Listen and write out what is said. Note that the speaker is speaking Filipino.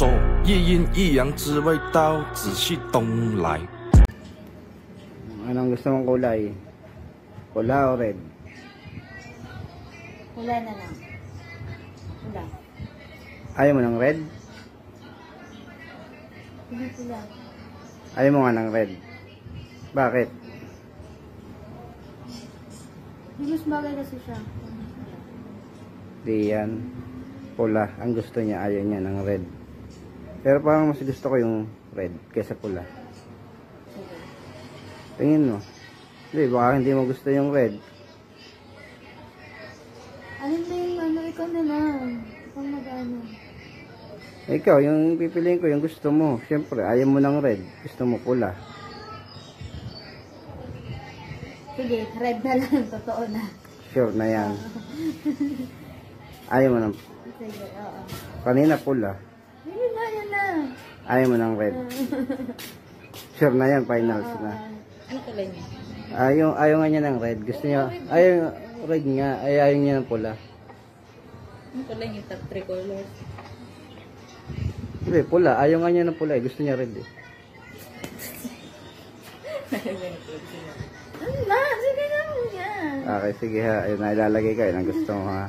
做，一阴一阳之谓道，仔细东来。 Anong gusto mong kulay? Pula o red? Pula na lang. Pula. Ayaw mo ng red? Hindi pula. Ayaw mo nga ng red? Bakit? Hindi mas bagay kasi siya. Di yan. Pula. Ang gusto niya, ayaw niya ng red. Pero parang mas gusto ko yung red kaysa pula. Tingin mo. Hindi, baka hindi mo gusto yung red. Alin na yung ano, ikaw na lang. Ikaw mag-ano. Ikaw, yung pipiliin ko, yung gusto mo. Siyempre, ayaw mo ng red. Gusto mo pula. Sige, red na lang. Totoo na. Sure na yan. Ayaw mo ng... Sige, oo. Kanina pula. Yun na, yan na. Ayaw mo ng red. Sure na yan, finals na. Ano kulay niya? Ayaw nga niya ng red. Gusto niya, ayaw red nga, ayaw niya ng pula. Ano kulay niya? Top 3 colors. Hindi, pula. Ayaw nga niya ng pula. Gusto niya red eh. Ano na? Sige na mo yan. Okay, sige ha. Ayun na, ilalagay ka. Yun ang gusto mo ha.